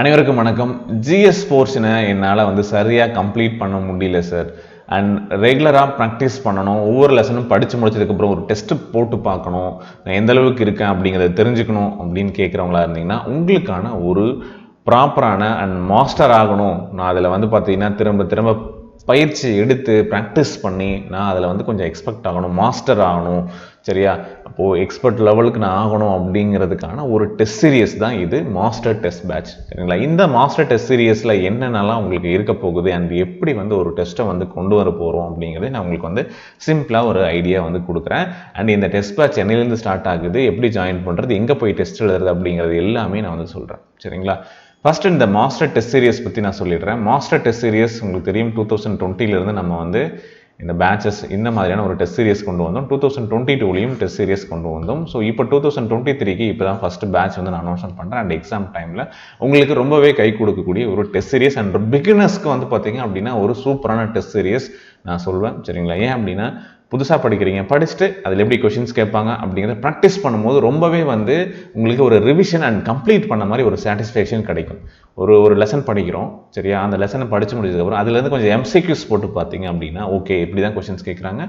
அனைவருக்கும் வணக்கம். ஜிஎஸ் போர்ஷனை என்னால் சரியாக கம்ப்ளீட் பண்ண முடியல சார். அண்ட் ரெகுலராக ப்ராக்டிஸ் பண்ணணும். ஒவ்வொரு லெசனும் படித்து முடிச்சதுக்கப்புறம் ஒரு டெஸ்ட்டு போட்டு பார்க்கணும். நான் எந்த அளவுக்கு இருக்கேன் அப்படிங்கிறத தெரிஞ்சுக்கணும் அப்படின்னு கேட்குறவங்களா இருந்தீங்கன்னா உங்களுக்கான ஒரு ப்ராப்பரான அண்ட் மாஸ்டர் ஆகணும். நான் அதில் பார்த்தீங்கன்னா திரும்ப திரும்ப பயிற்சி எடுத்து ப்ராக்டிஸ் பண்ணி நான் அதில் கொஞ்சம் எக்ஸ்பெக்ட் ஆகணும், மாஸ்டர் ஆகணும். சரியா? அப்போது எக்ஸ்பர்ட் லெவலுக்கு நான் ஆகணும் அப்படிங்கிறதுக்கான ஒரு டெஸ்ட் சீரியஸ் தான் இது, மாஸ்டர் டெஸ்ட் பேட்ச். சரிங்களா? இந்த மாஸ்டர் டெஸ்ட் சீரியஸில் என்னென்னலாம் உங்களுக்கு இருக்க போகுது அண்ட் எப்படி ஒரு டெஸ்ட்டை கொண்டு வர போகிறோம் அப்படிங்கிறத நான் உங்களுக்கு சிம்பிளாக ஒரு ஐடியா கொடுக்குறேன். அண்ட் இந்த டெஸ்ட் பேட்ச் என்னிலேருந்து ஸ்டார்ட் ஆகுது, எப்படி ஜாயின் பண்ணுறது, எங்கே போய் டெஸ்ட் எழுதுறது அப்படிங்கிறது எல்லாமே நான் சொல்கிறேன். சரிங்களா? ஃபர்ஸ்ட் இந்த மாஸ்டர் டெஸ்ட் சீரியஸ் பற்றி நான் சொல்லிடுறேன். மாஸ்டர் டெஸ்ட் சீரியஸ் உங்களுக்கு தெரியும், 2020 நம்ம இந்த பேட்சஸ் இந்த மாதிரியான ஒரு டெஸ்ட் சீரியஸ் கொண்டு வந்தோம். 2022லையும் டெஸ்ட் சீரியஸ் கொண்டு வந்தோம். ஸோ இப்போ 2023க்கு இப்போ தான் ஃபஸ்ட்டு பேட்ச் நான் அனௌன்ஸ்மெண்ட் பண்ணுறேன். அண்ட் எக்ஸாம் டைமில் உங்களுக்கு ரொம்பவே கை கொடுக்கக்கூடிய ஒரு டெஸ்ட் சீரியஸ் அண்ட் பிகினர்ஸ்க்கு பார்த்தீங்க அப்படின்னா ஒரு சூப்பரான டெஸ்ட் சீரியஸ் நான் சொல்வேன். சரிங்களா? ஏன் அப்படின்னா புதுசாக படிக்கிறீங்க, படிச்சுட்டு அதில் எப்படி கொஷின்ஸ் கேட்பாங்க அப்படிங்கிறத ப்ராக்டிஸ் பண்ணும்போது ரொம்பவே உங்களுக்கு ஒரு ரிவிஷன் அண்ட் கம்ப்ளீட் பண்ண மாதிரி ஒரு சாட்டிஸ்ஃபேக்ஷன் கிடைக்கும். ஒரு லெசன் படிக்கிறோம், சரியா? அந்த லெசனை படித்து முடிச்சதுக்கப்புறம் அதுலேருந்து கொஞ்சம் எம்சிக்யூஸ் போட்டு பார்த்தீங்க அப்படின்னா ஓகே இப்படி தான் கொஷின்ஸ் கேட்குறாங்க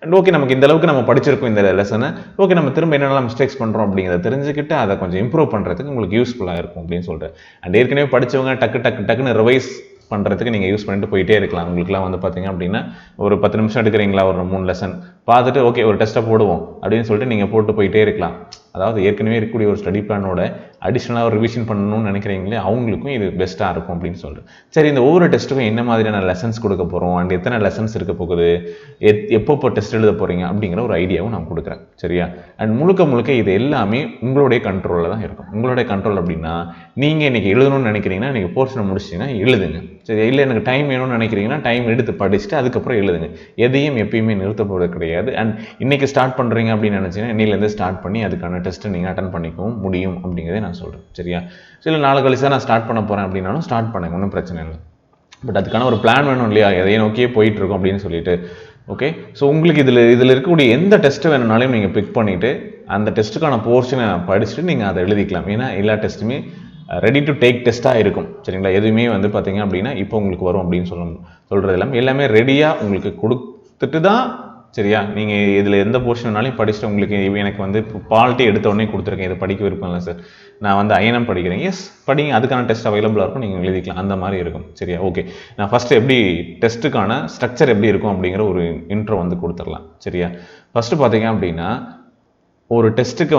அண்ட் ஓகே நமக்கு இந்த அளவுக்கு நம்ம படிச்சிருக்கோம் இந்த லெசனை, ஓகே நம்ம திரும்ப என்னென்னலாம் மிஸ்டேக்ஸ் பண்ணுறோம் அப்படிங்கிறத தெரிஞ்சுக்கிட்டு அதை கொஞ்சம் இம்ப்ரூவ் பண்ணுறதுக்கு உங்களுக்கு யூஸ்ஃபுல்லாக இருக்கும் அப்படின்னு சொல்கிறேன். அண்ட் ஏற்கனவே படித்தவங்க டக்குன்னு ரிவைஸ் பண்ணுறதுக்கு நீங்கள் யூஸ் பண்ணிட்டு போயிட்டே இருக்கலாம். உங்களுக்குலாம் பார்த்தீங்க அப்படின்னா ஒரு 10 நிமிஷம் எடுக்கிறீங்களா, ஒரு 3 லெசன் பார்த்துட்டு ஓகே ஒரு டெஸ்ட்டை போடுவோம் அப்படின்னு சொல்லிட்டு நீங்கள் போட்டு போயிட்டே இருக்கலாம். அதாவது ஏற்கனவே இருக்கக்கூடிய ஒரு ஸ்டடி பிளானோட அடிஷ்னலாக ஒரு ரிவிஷன் பண்ணணும்னு நினைக்கிறீங்களே அவங்களுக்கும் இது பெஸ்ட்டாக இருக்கும் அப்படின்னு சொல்லிட்டு. சரி, இந்த ஒவ்வொரு டெஸ்ட்டுக்கும் என்ன மாதிரியான லெசன்ஸ் கொடுக்க போகிறோம் அண்ட் எத்தனை லெசன்ஸ் இருக்க போகுது, எப்போ டெஸ்ட் எழுத போகிறீங்க அப்படிங்கிற ஒரு ஐடியாவும் நான் கொடுக்குறேன். சரியா? அண்ட் முழுக்க இது எல்லாமே உங்களுடைய கண்ட்ரோலில் தான் இருக்கும். உங்களுடைய கண்ட்ரோல் அப்படின்னா நீங்கள் இன்றைக்கி எழுதணும்னு நினைக்கிறீங்கன்னா நீங்கள் போர்ஷனை முடிச்சிங்கன்னா எழுதுங்க. சரி, இல்லை எனக்கு டைம் வேணும்னு நினைக்கிறீங்கன்னா டைம் எடுத்து படிச்சுட்டு அதுக்கப்புறம் எழுதுங்க. எதையும் எப்பயுமே நிறுத்தப்படுறது கிடையாது. அண்ட் இன்னைக்கு ஸ்டார்ட் பண்ணுறீங்க அப்படின்னு நினச்சிங்கன்னா இன்னிலேருந்து ஸ்டார்ட் பண்ணி அதுக்கான டெஸ்ட்டை நீங்கள் அட்டன் பண்ணிக்கவும் முடியும் அப்படிங்கிறதே நான் சொல்கிறேன். சரியா? சில நாள் கழிச்சு தான் நான் ஸ்டார்ட் பண்ண போகிறேன் அப்படின்னாலும் ஸ்டார்ட் பண்ணுங்க, ஒன்றும் பிரச்சனை இல்லை. பட் அதுக்கான ஒரு பிளான் வேணும் இல்லையா, எதையும் நோக்கியே போயிட்டு இருக்கோம் அப்படின்னு சொல்லிட்டு. ஓகே, ஸோ உங்களுக்கு இதில் இருக்கக்கூடிய எந்த டெஸ்ட்டு வேணும்னாலும் நீங்கள் பிக் பண்ணிவிட்டு அந்த டெஸ்ட்டுக்கான போர்ஷனை படிச்சுட்டு நீங்கள் அதை எழுதிக்கலாம். ஏன்னா எல்லா டெஸ்ட்டுமே ரெடி டு டேக் டெஸ்ட்டாக இருக்கும். சரிங்களா? எதுவுமே பார்த்தீங்க அப்படின்னா இப்போ உங்களுக்கு வரும் அப்படின்னு சொல்கிறது எல்லாமே ரெடியாக உங்களுக்கு கொடுத்துட்டு தான். சரியா? நீங்கள் இதில் எந்த போர்ஷன்னாலையும் படிச்சுட்டு உங்களுக்கு எனக்கு இப்போ பாலிட்டி எடுத்த உடனே கொடுத்துருக்கேன், இதை படிக்க விருப்பம் இல்லை சார், நான் ஐஎன்எம் படிக்கிறேன், எஸ் படிங்க, அதுக்கான டெஸ்ட் அவைலபிளாக இருக்கும், நீங்கள் எழுதிக்கலாம், அந்த மாதிரி இருக்கும். சரியா? ஓகே, நான் ஃபஸ்ட்டு எப்படி டெஸ்ட்டுக்கான ஸ்ட்ரக்சர் எப்படி இருக்கும் அப்படிங்கிற ஒரு இன்ட்ரோ கொடுத்துடலாம். சரியா? ஃபஸ்ட்டு பார்த்தீங்க அப்படின்னா ஒரு டெஸ்ட்டுக்கு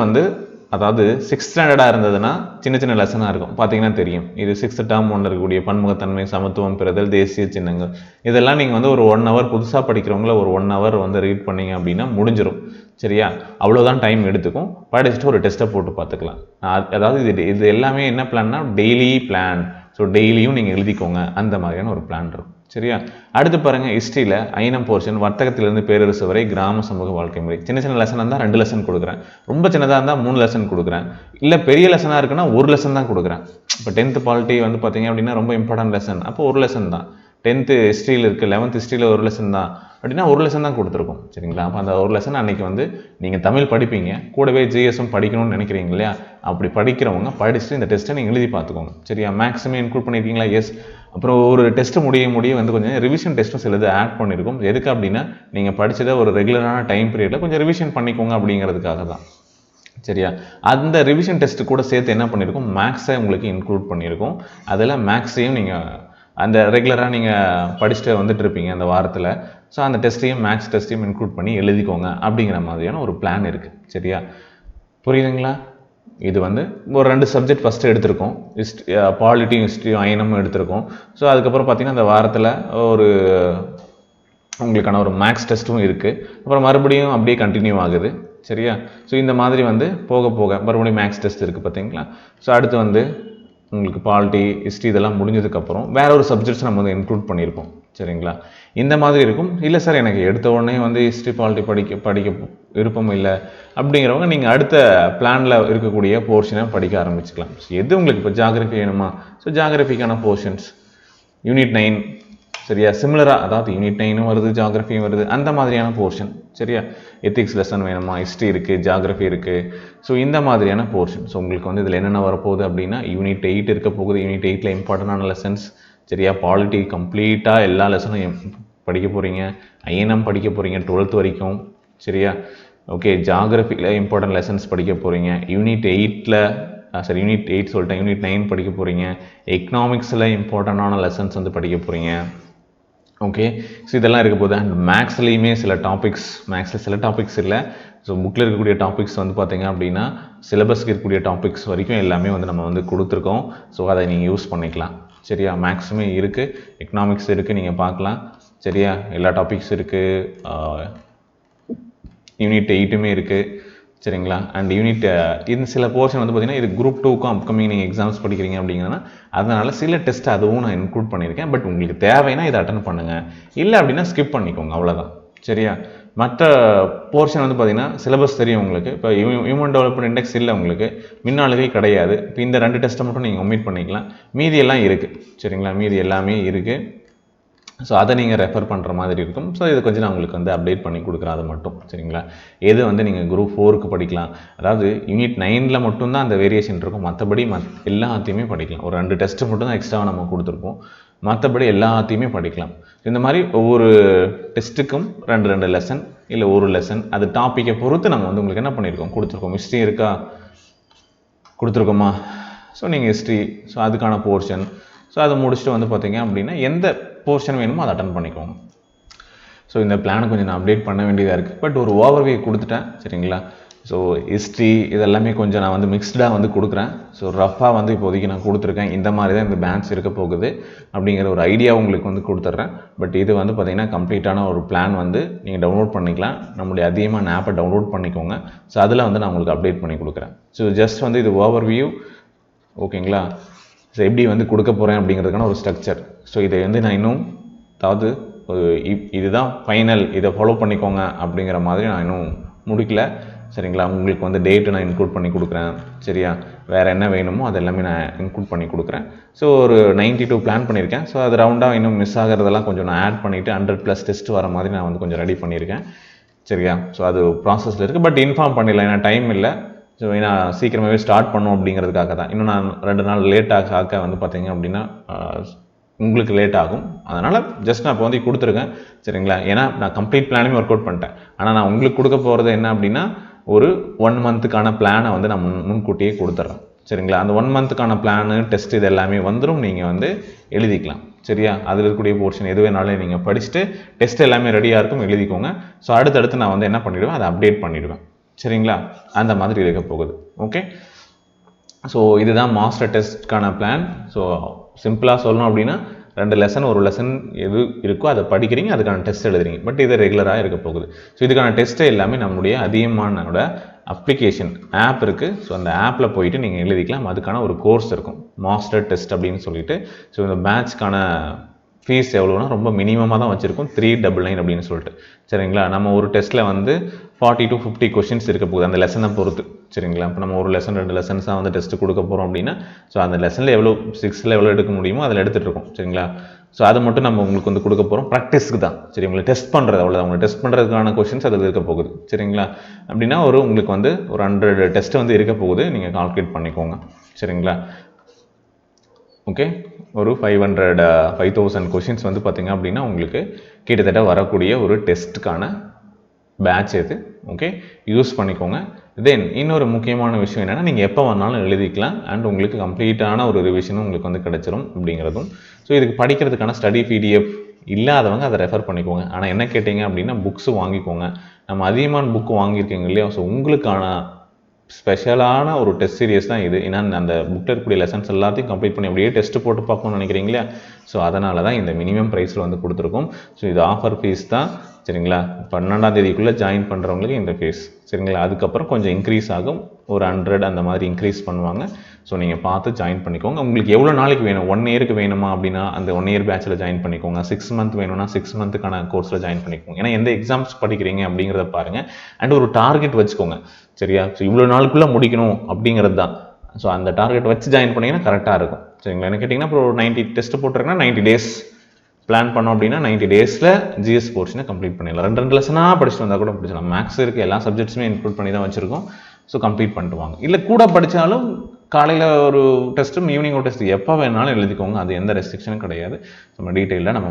அதாவது 6th ஸ்டாண்டர்டாக இருந்ததுன்னா சின்ன லெசனாக இருக்கும். பார்த்தீங்கன்னா தெரியும், இது 6th டேர்ம் 1 இருக்கக்கூடிய பன்முகத்தன்மை, சமத்துவம், பெறுதல், தேசிய சின்னங்கள், இதெல்லாம் நீங்கள் ஒரு 1 hour புதுசாக படிக்கிறவங்கள ஒரு 1 hour ரீட் பண்ணிங்க அப்படின்னா முடிஞ்சிடும். சரியா? அவ்வளோதான் டைம் எடுத்துக்கும். படிச்சுட்டு ஒரு டெஸ்ட்டை போட்டு பார்த்துக்கலாம். அதாவது இது எல்லாமே என்ன பிளான்னா டெய்லி பிளான். ஸோ டெய்லியும் நீங்கள் எழுதிக்கோங்க, அந்த மாதிரியான ஒரு பிளான் இருக்கும். சரியா? அடுத்து பாருங்கள், ஹிஸ்ட்ரியில் ஐனம் போர்ஷன், வர்த்தகத்திலிருந்து பேரரசு வரை, கிராம சமூக வாழ்க்கை முறை. சின்ன லெசனாக இருந்தால் 2 லெசன் கொடுக்குறேன், ரொம்ப சின்னதாக இருந்தால் 3 லெசன் கொடுக்குறேன், இல்லை பெரிய லெசனாக இருக்குன்னா 1 லெசன் தான் கொடுக்குறேன். இப்போ 10th பாலிட்டி பார்த்தீங்க அப்படின்னா ரொம்ப இம்பார்ட்டன்ட் லெசன், அப்போ 1 லெசன் தான். 10th ஹிஸ்ட்ரியில் இருக்குது, 11th ஹிஸ்ட்ரியில் 1 லெசன் தான் அப்படின்னா 1 லெசன் தான் கொடுத்துருக்கோம். சரிங்களா? அப்போ அந்த 1 லெசன் அன்றைக்கி நீங்கள் தமிழ் படிப்பீங்க, கூடவே ஜிஎஸும் படிக்கணும்னு நினைக்கிறீங்க இல்லையா? அப்படி படிக்கிறவங்க படிச்சுட்டு இந்த டெஸ்ட்டை நீங்கள் எழுதி பார்த்துக்கோங்க. சரியா? மேக்ஸிமம் இன்க்ளூட் பண்ணியிருக்கீங்களா? எஸ். அப்புறம் ஒரு டெஸ்ட்டு முடிய கொஞ்சம் ரிவிஷன் டெஸ்ட்டும் சிலது ஆட் பண்ணியிருக்கும். எதுக்கு அப்படின்னா நீங்கள் படித்ததை ஒரு ரெகுலரான டைம் பீரியடில் கொஞ்சம் ரிவிஷன் பண்ணிக்கோங்க அப்படிங்கிறதுக்காக தான். சரியா? அந்த ரிவிஷன் டெஸ்ட்டு கூட சேர்த்து என்ன பண்ணியிருக்கோம், மேக்ஸை உங்களுக்கு இன்க்ளூட் பண்ணியிருக்கோம். அதில் மேக்ஸையும் நீங்கள் அந்த ரெகுலராக நீங்கள் படிச்சுட்டு இருப்பீங்க அந்த வாரத்தில். ஸோ அந்த டெஸ்ட்டையும் மேக்ஸ் டெஸ்ட்டையும் இன்க்ளூட் பண்ணி எழுதிக்கோங்க அப்படிங்கிற மாதிரியான ஒரு பிளான் இருக்குது. சரியா? புரியுதுங்களா? இது ஒரு 2 சப்ஜெக்ட் ஃபஸ்ட்டு எடுத்திருக்கோம், பாலிட்டியும் ஹிஸ்ட்ரியும் ஐஎன்எம்மும் எடுத்திருக்கோம். ஸோ அதுக்கப்புறம் பார்த்திங்கன்னா அந்த வாரத்தில் உங்களுக்கான ஒரு மேக்ஸ் டெஸ்ட்டும் இருக்குது. அப்புறம் மறுபடியும் அப்படியே கண்டினியூ ஆகுது. சரியா? ஸோ இந்த மாதிரி போக மறுபடியும் மேக்ஸ் டெஸ்ட் இருக்குது பார்த்தீங்களா? ஸோ அடுத்து உங்களுக்கு பாலிட்டி ஹிஸ்ட்ரி இதெல்லாம் முடிஞ்சதுக்கப்புறம் வேற ஒரு சப்ஜெக்ட்ஸ் நம்ம இன்க்ளூட் பண்ணியிருப்போம். சரிங்களா? இந்த மாதிரி இருக்கும். இல்லை சார் எனக்கு எடுத்த உடனே ஹிஸ்ட்ரி பாலிட்டி படிக்க விருப்பம் இல்லை அப்படிங்கிறவங்க நீங்கள் அடுத்த பிளானில் இருக்கக்கூடிய போர்ஷனை படிக்க ஆரம்பிச்சுக்கலாம். ஸோ எது உங்களுக்கு இப்போ ஜாகிரபி வேணுமா? ஸோ ஜாகிரபிக்கான போர்ஷன்ஸ் யூனிட் 9 சரியா? சிமிலராக, அதாவது யூனிட் 9 வருது, ஜாகிரஃபியும் வருது, அந்த மாதிரியான போர்ஷன். சரியா? எத்திக்ஸ் லெசன் வேணுமா, ஹிஸ்ட்ரி இருக்குது, ஜாகிரஃபி இருக்குது. ஸோ இந்த மாதிரியான போர்ஷன். ஸோ உங்களுக்கு வந்து இதில் என்னென்ன வரப்போகுது அப்படின்னா, யூனிட் 8 இருக்க போகுது. யூனிட் 8ல் இம்பார்ட்டண்டான லெசன்ஸ். சரியா? பாலிட்டி கம்ப்ளீட்டாக எல்லா லெசனும் படிக்க போகிறீங்க. ஐஎன்எம் படிக்க போகிறீங்க 12th வரைக்கும். சரியா? ஓகே, ஜாகிரஃபியில் இம்பார்ட்டன்ட் லெசன்ஸ் படிக்க போகிறீங்க. யூனிட் 8ல் சரி, யூனிட் 8 சொல்லிட்டேன், யூனிட் 9 படிக்க போகிறீங்க. எக்கனாமிக்ஸில் இம்பார்ட்டண்டான லெசன்ஸ் வந்து படிக்க போகிறீங்க. ஓகே, ஸோ இதெல்லாம் இருக்க போகுது. அண்ட் மேக்ஸ்லேயுமே சில டாபிக்ஸ், மேக்ஸில் சில டாபிக்ஸ் இல்லை, ஸோ புக்கில் இருக்கக்கூடிய டாபிக்ஸ் வந்து பார்த்தீங்க அப்படின்னா சிலபஸ்க்கு இருக்கக்கூடிய டாபிக்ஸ் வரைக்கும் எல்லாமே வந்து நம்ம வந்து கொடுத்துருக்கோம். ஸோ அதை நீங்கள் யூஸ் பண்ணிக்கலாம். சரியா? மேக்ஸுமே இருக்குது, எக்கனாமிக்ஸ் இருக்குது, நீங்கள் பார்க்கலாம். சரியா? எல்லா டாபிக்ஸ் இருக்குது, யூனிட் 8மே இருக்குது. சரிங்களா? அண்ட் யூனிட் இந்த சில போர்ஷன் வந்து பார்த்தீங்கன்னா இது குரூப் 2க்கும் அப்கமிங் நீங்கள் எக்ஸாம்ஸ் படிக்கிறீங்க அப்படிங்கன்னா அதனால் சில டெஸ்ட் அதுவும் நான் இன்க்ளூட் பண்ணியிருக்கேன். பட் உங்களுக்கு தேவைன்னா இதை அட்டன் பண்ணுங்கள், இல்லை அப்படின்னா ஸ்கிப் பண்ணிக்கோங்க, அவ்வளோதான். சரியா? மற்ற போர்ஷன் வந்து பார்த்தீங்கன்னா சிலபஸ் தெரியும் உங்களுக்கு. இப்போ ஹியூமன் டெவலப்மெண்ட் இண்டெக்ஸ் இல்லை உங்களுக்கு, மின்னாளுகள் கிடையாது. இப்போ இந்த 2 டெஸ்ட்டை மட்டும் நீங்கள் ஒமிட் பண்ணிக்கலாம். மீதி எல்லாம் இருக்குது. சரிங்களா? மீதி எல்லாமே இருக்குது. ஸோ அதை நீங்கள் ரெஃபர் பண்ணுற மாதிரி இருக்கும். ஸோ இது கொஞ்சம் நான் உங்களுக்கு வந்து அப்டேட் பண்ணி கொடுக்குறேன், அது மட்டும். சரிங்களா? எது வந்து நீங்கள் குரூப் 4க்கு படிக்கலாம், அதாவது யூனிட் 9ல் மட்டும்தான் அந்த வேரியேஷன் இருக்கும். மற்றபடி எல்லாத்தையுமே படிக்கலாம். ஒரு 2 டெஸ்ட்டு மட்டும் தான் எக்ஸ்ட்ராவாக நம்ம கொடுத்துருப்போம். மற்றபடி எல்லாத்தையுமே படிக்கலாம். இந்த மாதிரி ஒவ்வொரு டெஸ்ட்டுக்கும் 2 லெசன் இல்லை ஒரு லெசன், அது டாப்பிக்கை பொறுத்து நம்ம வந்து உங்களுக்கு என்ன பண்ணியிருக்கோம், கொடுத்துருக்கோம். ஹிஸ்ட்ரி இருக்கா, கொடுத்துருக்கோமா? ஸோ நீங்கள் ஹிஸ்ட்ரி, ஸோ அதுக்கான போர்ஷன், ஸோ அதை முடிச்சுட்டு வந்து பார்த்தீங்க அப்படின்னா எந்த போர்ஷன் வேணுமோ அதை அட்டன் பண்ணிக்கோங்க. ஸோ இந்த பிளானை கொஞ்சம் நான் அப்டேட் பண்ண வேண்டியதாக இருக்குது. பட் ஒரு ஓவர்வியூ கொடுத்துட்டேன். சரிங்களா? ஸோ ஹிஸ்ட்ரி இதெல்லாமே கொஞ்சம் நான் வந்து மிக்ஸ்டாக வந்து கொடுக்குறேன். ஸோ ரஃபாக வந்து இப்போதைக்கு நான் கொடுத்துருக்கேன். இந்த மாதிரி தான் இந்த பேட்ச் இருக்க போகுது அப்படிங்கிற ஒரு ஐடியா உங்களுக்கு வந்து கொடுத்துட்றேன். பட் இது வந்து பார்த்திங்கன்னா கம்ப்ளீட்டான ஒரு பிளான் வந்து நீங்கள் டவுன்லோட் பண்ணிக்கலாம். நம்முடைய அதியமான் ஆப்பை டவுன்லோட் பண்ணிக்கோங்க. ஸோ அதில் வந்து நான் உங்களுக்கு அப்டேட் பண்ணி கொடுக்குறேன். ஸோ ஜஸ்ட் வந்து இது ஓவர்வியூ, ஓகேங்களா? ஸோ எப்படி வந்து கொடுக்க போகிறேன் அப்படிங்கிறதுக்கான ஒரு ஸ்ட்ரக்சர். ஸோ இதை வந்து நான் இன்னும், அதாவது இதுதான் ஃபைனல், இதை ஃபாலோ பண்ணிக்கோங்க அப்படிங்கிற மாதிரி நான் இன்னும் முடிக்கல. சரிங்களா? உங்களுக்கு வந்து டேட்டு நான் இன்க்ளூட் பண்ணி கொடுக்குறேன். சரியா? வேறு என்ன வேணுமோ அது எல்லாமே நான் இன்க்ளூட் பண்ணி கொடுக்குறேன். ஸோ ஒரு 92 பிளான் பண்ணியிருக்கேன். ஸோ அது ரவுண்டாக இன்னும் மிஸ் ஆகிறதெல்லாம் கொஞ்சம் நான் ஆட் பண்ணிவிட்டு 100+ டெஸ்ட் வர மாதிரி நான் வந்து கொஞ்சம் ரெடி பண்ணியிருக்கேன். சரியா? ஸோ அது ப்ராசஸில் இருக்குது. பட் இன்ஃபார்ம் பண்ணிடலாம், ஏன்னா டைம் இல்லை. ஸோ ஏன்னா சீக்கிரமாகவே ஸ்டார்ட் பண்ணோம் அப்படிங்கிறதுக்காக தான். இன்னும் நான் 2 நாள் லேட் ஆக வந்து பார்த்தீங்க அப்படின்னா உங்களுக்கு லேட் ஆகும். அதனால் ஜஸ்ட் நான் இப்போ வந்து கொடுத்துருக்கேன். சரிங்களா? ஏன்னா நான் கம்ப்ளீட் பிளானுமே ஒர்க் அவுட் பண்ணிட்டேன். ஆனால் நான் உங்களுக்கு கொடுக்க போகிறது என்ன அப்படின்னா ஒரு 1 மந்த்துக்கான பிளானை வந்து நான் முன்கூட்டியே கொடுத்துட்றேன். சரிங்களா? அந்த 1 மந்த்துக்கான பிளானு, டெஸ்ட் இது எல்லாமே வந்துடும். நீங்கள் வந்து எழுதிக்கலாம். சரியா? அதில் இருக்கக்கூடிய போர்ஷன் எது வேணாலும் நீங்கள் படிச்சுட்டு டெஸ்ட் எல்லாமே ரெடியாக இருக்கும், எழுதிக்கோங்க. ஸோ அடுத்தடுத்து நான் வந்து என்ன பண்ணிவிடுவேன், அதை அப்டேட் பண்ணிவிடுவேன். சரிங்களா? அந்த மாதிரி இருக்க போகுது. ஓகே, ஸோ இதுதான் மாஸ்டர் டெஸ்ட்கான பிளான். ஸோ சிம்பிளாக சொல்லணும் அப்படின்னா 2 லெசன், ஒரு லெசன் எது இருக்கோ அதை படிக்கிறீங்க, அதுக்கான டெஸ்ட் எழுதுறீங்க. பட் இது ரெகுலராக இருக்க போகுது. ஸோ இதுக்கான டெஸ்ட்டு எல்லாமே நம்மளுடைய அதியமானோட அப்ளிகேஷன் ஆப் இருக்குது. ஸோ அந்த ஆப்பில் போயிட்டு நீங்கள் எழுதிக்கலாம். அதுக்கான ஒரு கோர்ஸ் இருக்கும், மாஸ்டர் டெஸ்ட் அப்படின்னு சொல்லிட்டு. ஸோ இந்த பேட்ச்க்கான ஃபீஸ் எவ்வளோனா ரொம்ப மினிமமாக தான் வச்சுருக்கோம், 399 அப்படின்னு சொல்லிட்டு. சரிங்களா? நம்ம ஒரு டெஸ்ட்டில் வந்து 40 to 50 கொஷின்ஸ் இருக்க போகுது, அந்த லெசனை பொறுத்து. சரிங்களா? இப்போ நம்ம ஒரு லெசன் 2 லெசன்ஸாக வந்து டெஸ்ட்டு கொடுக்க போகிறோம் அப்படின்னா ஸோ அந்த லெசனில் எவ்வளோ 6ல் எவ்வளோ எடுக்க முடியுமோ அதில் எடுத்துகிட்டு இருக்கோம். சரிங்களா? ஸோ அதை மட்டும் நம்ம உங்களுக்கு வந்து கொடுக்க போகிறோம், ப்ராக்டிஸ்க்கு தான். சரி, உங்களை டெஸ்ட் பண்ணுறது அவ்வளோ, உங்களை டெஸ்ட் பண்ணுறதுக்கான கொஷின்ஸ் அதில் இருக்க போகுது. சரிங்களா? அப்படின்னா உங்களுக்கு வந்து ஒரு 100 டெஸ்ட்டு வந்து இருக்க போகுது, நீங்கள் கால்குலேட் பண்ணிக்கோங்க. சரிங்களா? ஓகே, ஒரு 5000 கொஷின்ஸ் வந்து பார்த்திங்க அப்படின்னா உங்களுக்கு கிட்டத்தட்ட வரக்கூடிய ஒரு டெஸ்ட்டுக்கான பேட்ச் இது. ஓகே, யூஸ் பண்ணிக்கோங்க. தென் இன்னொரு முக்கியமான விஷயம் என்னென்னா, நீங்கள் எப்போ வேணாலும் எழுதிக்கலாம். அண்ட் உங்களுக்கு கம்ப்ளீட்டான ஒரு ரிவிஷனும் உங்களுக்கு வந்து கிடச்சிரும் அப்படிங்கிறதும். ஸோ இதுக்கு படிக்கிறதுக்கான ஸ்டடி பிடிஎஃப் இல்லாதவங்க அதை ரெஃபர் பண்ணிக்கோங்க. ஆனால் என்ன கேட்டிங்க அப்படின்னா புக்ஸு வாங்கிக்கோங்க. நம்ம அதியமான் புக்கு வாங்கியிருக்கீங்க இல்லையா? ஸோ உங்களுக்கான ஸ்பெஷலான ஒரு டெஸ்ட் சீரியஸ் தான் இது. ஏன்னா அந்த புக்கில் இருக்கக்கூடிய லெசன்ஸ் எல்லாத்தையும் கம்ப்ளீட் பண்ணி அப்படியே டெஸ்ட்டு போட்டு பார்க்கணும்னு நினைக்கிறீங்க இல்லையா? ஸோ அதனால தான் இந்த மினிமம் ப்ரைஸில் வந்து கொடுத்துருக்கோம். ஸோ இது ஆஃபர் ஃபீஸ் தான். சரிங்களா? 12ஆம் தேதிக்குள்ளே ஜாயின் பண்ணுறவங்களுக்கு இந்த ஃபீஸ். சரிங்களா? அதுக்கப்புறம் கொஞ்சம் இன்க்ரீஸ் ஆகும், ஒரு 100 அந்த மாதிரி இன்க்ரீஸ் பண்ணுவாங்க. ஸோ நீங்கள் பார்த்து ஜாயின் பண்ணிக்கோங்க. உங்களுக்கு எவ்வளோ நாளைக்கு வேணும், 1 இயருக்கு வேணுமா அப்படின்னா அந்த 1 இயர் பேட்சில் ஜாயின் பண்ணிக்கோங்க. 6 மந்த் வேணும்னா 6 மந்த்துக்கான கோர்ஸில் ஜாயின் பண்ணிக்கோங்க. ஏன்னா எந்த எக்ஸாம்ஸ் படிக்கிறீங்க அப்படிங்கிறத பாருங்கள். அண்ட் ஒரு டார்கெட் வச்சுக்கோங்க. சரியா? ஸோ இவ்வளோ நாளுக்குள்ளே முடிக்கணும் அப்படிங்கிறது தான். ஸோ அந்த டார்கெட் வச்சு ஜாயின் பண்ணிங்கன்னா கரெக்டாக இருக்கும். சரிங்களா? என்ன கேட்டிங்கன்னா இப்போ 90 டெஸ்ட்டு போட்டிருக்கேன்னா 90 டேஸ் பிளான் பண்ணோம் அப்படின்னா 90 டேஸில் ஜிஎஸ் போர்ஷனை கம்ப்ளீட் பண்ணிடலாம். 2 லெசனாக படிச்சுட்டு வந்தால் கூட படிச்சிடலாம். மேக்ஸ் இருக்க எல்லா சப்ஜெக்ட்ஸுமே இன்க்ளூட் பண்ணி தான் வச்சுருக்கோம். ஸோ கம்ப்ளீட் பண்ணிட்டு வாங்க. இல்லை கூட படித்தாலும் காலையில் ஒரு டெஸ்ட்டும் ஈவினிங் ஒரு டெஸ்ட் எப்போ வேணாலும் எழுதிக்கோங்க. அது எந்த ரெஸ்ட்ரிக்ஷனும் கிடையாது. நம்ம டீட்டெயிலாக நம்ம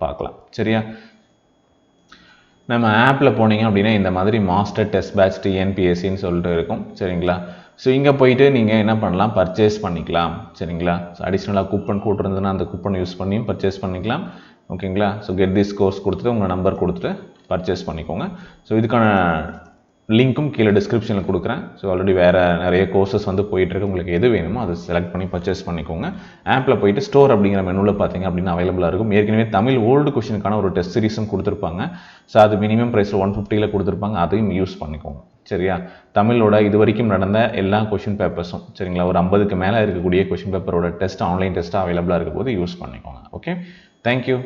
பார்க்கலாம். சரியா? நம்ம ஆப்பில் போனீங்க அப்படின்னா இந்த மாதிரி மாஸ்டர் டெஸ்ட் பேட்ச் டிஎன்பிஎஸ்சின்னு சொல்லிட்டு இருக்கும். சரிங்களா? ஸோ இங்கே போயிட்டு நீங்கள் என்ன பண்ணலாம், பர்ச்சேஸ் பண்ணிக்கலாம். சரிங்களா? ஸோ அடிஷ்னலாக கூப்பன் கோட் இருந்ததுன்னா அந்த கூப்பன் யூஸ் பண்ணியும் பர்ச்சேஸ் பண்ணிக்கலாம். ஓகேங்களா? ஸோ கெட் திஸ் கோர்ஸ் கொடுத்துட்டு உங்கள் நம்பர் கொடுத்துட்டு பர்ச்சேஸ் பண்ணிக்கோங்க. ஸோ இதுக்கான லிங்க்கும் கீழே டிஸ்கிரிப்ஷனில் கொடுக்குறேன். ஸோ ஆல்ரெடி வேறு நிறைய கோர்சஸ் வந்து போயிட்டுருக்கு. உங்களுக்கு எது வேணுமோ அதை செலக்ட் பண்ணி பர்ச்சேஸ் பண்ணிக்கோங்க. ஆப்பில் போயிட்டு ஸ்டோர் அப்படிங்கிற மெனுவில் பார்த்தீங்க அப்படின்னா அவைலபிளாக இருக்கும். ஏற்கனவே தமிழ் ஓல்டு கொஷினுக்கான ஒரு டெஸ்ட் சீரிஸும் கொடுத்துருப்பாங்க. ஸோ அது மினிமம் ப்ரைஸ் 150 கொடுத்துருப்பாங்க. அதையும் யூஸ் பண்ணிக்கோங்க. சரியா? தமிழோட இது வரைக்கும் நடந்த எல்லா கொஷின் பேப்பர்ஸும் சரிங்களா, ஒரு 50க்கு மேலே இருக்கக்கூடிய கொஷின் பேப்பரோட டெஸ்ட் ஆன்லைன் டெஸ்ட்டாக அவைலபிளாக இருக்க போது யூஸ் பண்ணிக்கோங்க. Okay, thank you.